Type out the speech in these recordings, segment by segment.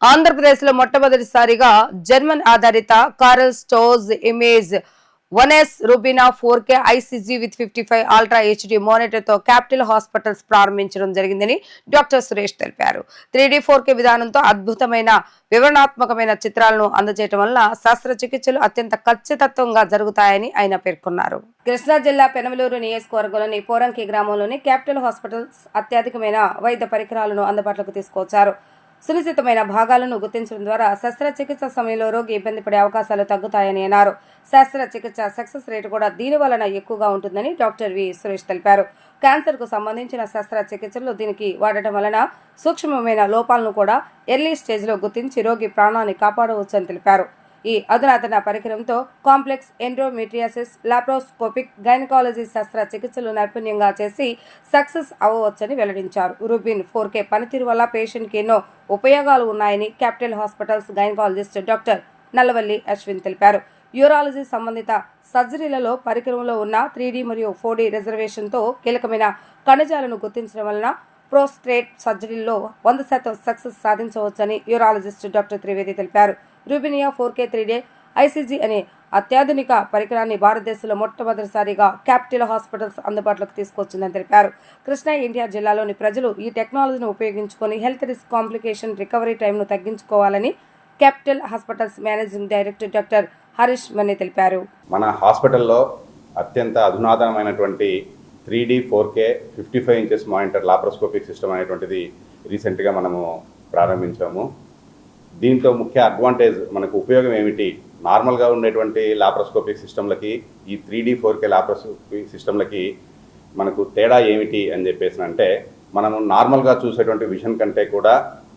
ఆంధ్రప్రదేశ్లో మొట్టమొదటిసారిగా జర్మన్ ఆధారిత Karl Storz image 1S Rubina 4K ICG with 55 ultra HD మానిటర్తో క్యాపిటల్ హాస్పిటల్స్ ప్రారంభించడం జరిగిందని డాక్టర్ సురేష్ తెలిపారు. 3D 4K విధానంతో అద్భుతమైన వివరణాత్మకమైన చిత్రాలను అందజేయడం వల్ల శస్త్రచికిత్సలు అత్యంత ఖచ్చితత్వంగా జరుగుతాయని ఆయన పేర్కొన్నారు. కృష్ణా జిల్లా పెనమలూరు నియోజకవర్గంలోని పోరంకి గ్రామంలోని క్యాపిటల్ హాస్పిటల్స్ అత్యాధునికమైన వైద్య పరికరాలను అందుబాటులోకి తీసుకొచ్చారు. సునిశ్చితమైన భాగాలను గుర్తించడం ద్వారా శస్త్రచికిత్స సమయంలో రోగి ఇబ్బంది పడే అవకాశాలు తగ్గుతాయని అన్నారు. శస్త్రచికిత్స సక్సెస్ రేటు కూడా దీని వలన ఎక్కువగా ఉంటుందని డాక్టర్ వి సురేష్ తెలిపారు. క్యాన్సర్ కు సంబంధించిన శస్త్రచికిత్సలో దీనికి వాడటం వలన సూక్ష్మమైన లోపాలను కూడా ఎర్లీ స్టేజ్ లో గుర్తించి రోగి ప్రాణాన్ని కాపాడవచ్చని తెలిపారు. ఈ అధునాతన పరికరంతో కాంప్లెక్స్ ఎండోమెట్రియాసిస్, లాప్రోస్కోపిక్, గైనకాలజీ శస్త్రచికిత్సలు నైపుణ్యంగా చేసి సక్సెస్ అవ్వవచ్చని వెల్లడించారు. రూబిన్ 4K పనితీరు వల్ల పేషెంట్కి ఎన్నో ఉపయోగాలు ఉన్నాయని capital hospitals gynaecologist doctor Nallavalli Ashwin తెలిపారు. యూరాలజీ సంబంధిత సర్జరీలలో పరికరంలో ఉన్న 3D మరియు 4D రిజర్వేషన్తో కీలకమైన కణజాలను గుర్తించడం వలన ప్రోస్టేట్ సర్జరీలో 100% సక్సెస్ సాధించవచ్చని యూరాలజిస్ట్ డాక్టర్ త్రివేది తెలిపారు. రూబినియా 4K 3D ఐసీజీ అనే అత్యాధునిక పరికరాన్ని భారతదేశంలో మొట్టమొదటిసారిగా క్యాపిటల్ హాస్పిటల్స్ అందుబాటులోకి తీసుకొచ్చిందని తెలిపారు. కృష్ణా ఎన్టీఆర్ జిల్లాలోని ప్రజలు ఈ టెక్నాలజీని ఉపయోగించుకొని హెల్త్ రిస్క్ కాంప్లికేషన్ రికవరీ టైంను తగ్గించుకోవాలని capital hospitals managing director doctor Harish Manni తెలిపారు. మన హాస్పిటల్లో అత్యంత అధునాతనమైనటువంటి 3D 4K 55 inches monitor laparoscopic system అనేటువంటిది రీసెంట్గా మనము ప్రారంభించాము. దీంతో ముఖ్య అడ్వాంటేజ్ మనకు ఉపయోగం ఏమిటి, నార్మల్గా ఉండేటువంటి లాప్రోస్కోపిక్ సిస్టమ్లకి ఈ 3D 4K లాప్రోస్కోపిక్ సిస్టమ్లకి మనకు తేడా ఏమిటి అని చెప్పేసి అంటే, మనము నార్మల్గా చూసేటువంటి విజన్ కంటే కూడా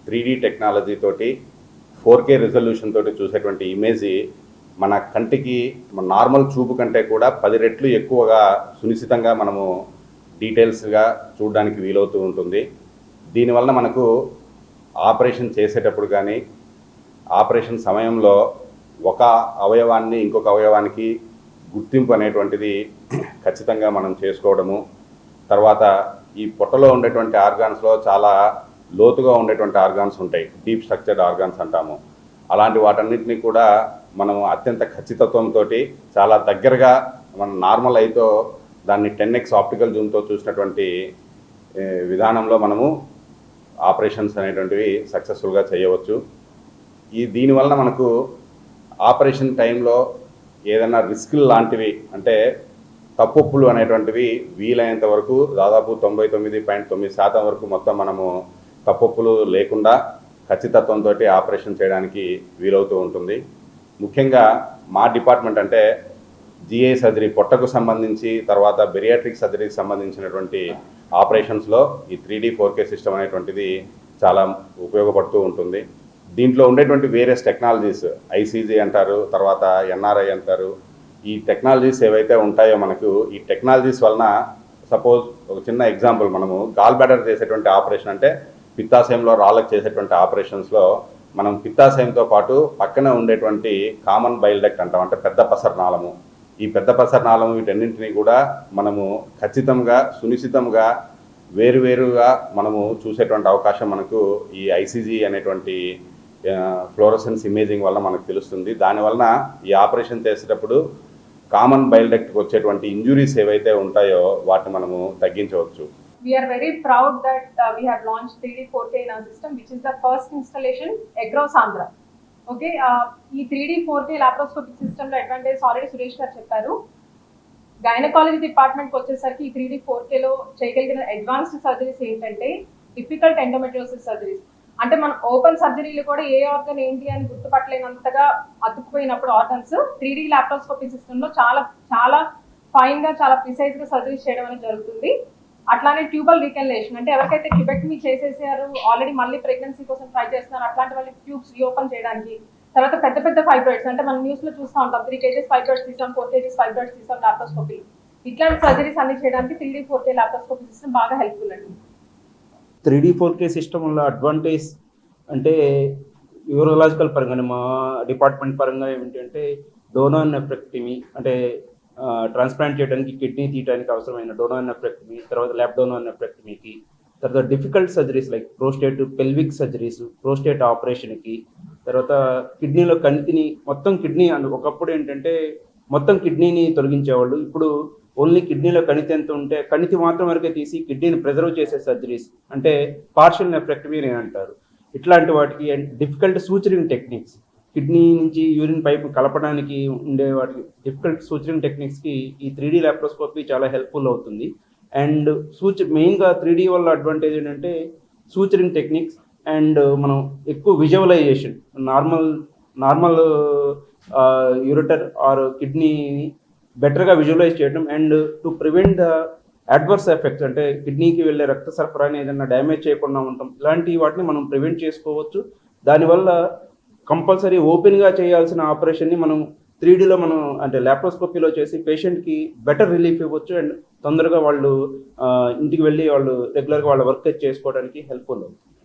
3D టెక్నాలజీ తోటి 4K రిజల్యూషన్ తోటి చూసేటువంటి ఇమేజ్ మన కంటికి మన నార్మల్ చూపు కంటే కూడా 10 రెట్లు ఎక్కువగా సునిశ్చితంగా మనము డీటెయిల్స్గా చూడడానికి వీలవుతూ ఉంటుంది. దీనివల్ల మనకు ఆపరేషన్ చేసేటప్పుడు కానీ ఆపరేషన్ సమయంలో ఒక అవయవాన్ని ఇంకొక అవయవానికి గుర్తింపు అనేటువంటిది ఖచ్చితంగా మనం చేసుకోవడము, తర్వాత ఈ పొట్టలో ఉండేటువంటి ఆర్గాన్స్లో చాలా లోతుగా ఉండేటువంటి ఆర్గాన్స్ ఉంటాయి, డీప్ స్ట్రక్చర్డ్ ఆర్గాన్స్ అంటాము. అలాంటి వాటన్నిటిని కూడా మనము అత్యంత ఖచ్చితత్వంతో చాలా దగ్గరగా మన నార్మల్ ఐతో దాన్ని 10x ఆప్టికల్ జూమ్తో చూసినటువంటి విధానంలో మనము ఆపరేషన్స్ అనేటువంటివి సక్సెస్ఫుల్గా చేయవచ్చు. దీనివలన మనకు ఆపరేషన్ టైంలో ఏదైనా రిస్కులు లాంటివి అంటే తప్పులు అనేటువంటివి వీలైనంత వరకు దాదాపు 99.9% వరకు మొత్తం మనము తప్పులు లేకుండా ఖచ్చితత్వంతో ఆపరేషన్ చేయడానికి వీలవుతూ ఉంటుంది. ముఖ్యంగా మా డిపార్ట్మెంట్ అంటే జిఐ సర్జరీ, పొట్టకు సంబంధించి, తర్వాత బెరియాట్రిక్ సర్జరీకి సంబంధించినటువంటి ఆపరేషన్స్లో ఈ 3D 4K సిస్టమ్ అనేటువంటిది చాలా ఉపయోగపడుతూ ఉంటుంది. దీంట్లో ఉండేటువంటి వేరియస్ టెక్నాలజీస్, ఐసీజీ అంటారు, తర్వాత ఎన్ఆర్ఐ అంటారు. ఈ టెక్నాలజీస్ ఏవైతే ఉంటాయో మనకు ఈ టెక్నాలజీస్ వలన సపోజ్ ఒక చిన్న ఎగ్జాంపుల్, మనము గాల్ బ్లాడర్ చేసేటువంటి ఆపరేషన్ అంటే పిత్తాశయంలో రాళ్ళకు చేసేటువంటి ఆపరేషన్స్లో మనం పిత్తాశయంతో పాటు పక్కన ఉండేటువంటి కామన్ బైల్ డక్ట్ అంటాం, అంటే పెద్ద పసరనాళము. ఈ పెద్ద పసరనాళము వీటన్నింటినీ కూడా మనము ఖచ్చితంగా సునిశ్చితంగా వేరువేరుగా మనము చూసేటువంటి అవకాశం మనకు ఈ ఐసీజీ అనేటువంటి ఫ్లోరోసెన్స్ ఇమేజింగ్ వల్ల మనకు తెలుస్తుంది. దానివలన ఈ ఆపరేషన్ చేసేటప్పుడు కామన్ బైల్ డక్ట్కి వచ్చేటువంటి ఇంజురీస్ ఏవైతే ఉంటాయో వాటిని మనము తగ్గించవచ్చు. We are very proud that we have launched 3D 4K in our system, which is the first installation across Andhra. Okay, ఈ 3D 4K లాప్రోస్కోపిక్ సిస్టమ్ లో అడ్వాంటేజ్ ఆల్రెడీ సురేష్ గారు చెప్పారు. గైనకాలజీ డిపార్ట్మెంట్కి వచ్చేసరికి ఈ 3D 4K లో చేయగలిగిన అడ్వాన్స్డ్ సర్జరీస్ ఏంటంటే డిఫికల్ట్ ఎండోమెట్రియోసిస్ సర్జరీస్. అంటే మనం ఓపెన్ సర్జరీలు కూడా ఏ ఆర్గన్ ఏంటి అని గుర్తుపట్టలేనంతగా అతుక్కుపోయినప్పుడు ఆర్గన్స్ 3D లాప్రోస్కోపిక్ సిస్టమ్ లో చాలా చాలా ఫైన్ గా, చాలా ప్రిసైజ్ గా సర్జరీస్ చేయడం అనేది జరుగుతుంది. అట్లానే ట్యూబల్ రీకెన్లేషన్, అంటే ఎవరికైతే క్యూబెక్టమీ చేసేసారు, ఆల్రెడీ మళ్ళీ ప్రెగ్నెన్సీ కోసం ట్రై చేస్తున్నారు, అట్లాంటి వాళ్ళకి ట్యూబ్స్ రీఓపెన్ చేయడానికి. తర్వాత పెద్ద పెద్ద ఫైబ్రాయిడ్స్, అంటే మనం న్యూస్ లో చూస్తూ ఉంటాం 3 kgs ఫైబ్రాయిడ్స్ తీసాం, 4 kgs ఫైబ్రాయిడ్స్ తీసాం లాప్రోస్కోపీ. ఇట్లాంటి సర్జరీస్ అన్ని చేయడానికి 3D 4K లాప్రోస్కోపీ సిస్టమ్ బాగా హెల్ప్ఫుల్ అండి. 3D 4K సిస్టమ్ వల్ల అడ్వాంటేజ్ అంటే యూరోలాజికల్ పరంగా మా డిపార్ట్మెంట్ పరంగా ఏమిటంటే డోనార్ నెఫ్రెక్టమీ, అంటే ట్రాన్స్ప్లాంట్ చేయడానికి కిడ్నీ తీయడానికి అవసరమైన డోనార్ నెఫ్రెక్టమీ, తర్వాత ల్యాబ్ డోనార్ నెఫ్రెక్టమీకి తర్వాత difficult surgeries like prostate pelvic surgeries, prostate ఆపరేషన్కి, తర్వాత కిడ్నీలో కణితిని మొత్తం కిడ్నీ ఒకప్పుడు ఏంటంటే మొత్తం కిడ్నీని తొలగించేవాళ్ళు. ఇప్పుడు ఓన్లీ కిడ్నీలో కణితి ఎంత ఉంటే కణితి మాత్రం వరకే తీసి కిడ్నీని ప్రిజర్వ్ చేసే సర్జరీస్ అంటే పార్షియల్ నెఫ్రెక్టమీ అని అంటారు. ఇట్లాంటి వాటికి డిఫికల్ట్ సూచరింగ్ టెక్నిక్స్, కిడ్నీ నుంచి యూరిన్ పైప్ కలపడానికి ఉండే వాటికి డిఫికల్ట్ సూచరింగ్ టెక్నిక్స్కి ఈ 3D లాప్రోస్కోపీ చాలా హెల్ప్ఫుల్ అవుతుంది. అండ్ మెయిన్గా 3D వల్ల అడ్వాంటేజ్ ఏంటంటే సూచరింగ్ టెక్నిక్స్ అండ్ మనం ఎక్కువ విజువలైజేషన్ నార్మల్ యూరిటర్ ఆర్ కిడ్నీని బెటర్గా విజువలైజ్ చేయడం and to prevent the adverse effects అంటే కిడ్నీకి వెళ్ళే రక్త సరఫరాని ఏదైనా డ్యామేజ్ చేయకుండా ఉంటాం. ఇలాంటి వాటిని మనం ప్రివెంట్ చేసుకోవచ్చు. దానివల్ల కంపల్సరీ ఓపెన్గా చేయాల్సిన ఆపరేషన్ని మనం 3Dలో మనం అంటే లాప్రోస్కోపీలో చేసి పేషెంట్కి బెటర్ రిలీఫ్ ఇవ్వచ్చు అండ్ తొందరగా వాళ్ళు ఇంటికి వెళ్ళి వాళ్ళు రెగ్యులర్గా వాళ్ళ వర్క్ చేసుకోవడానికి హెల్ప్ఫుల్ అవుతుంది.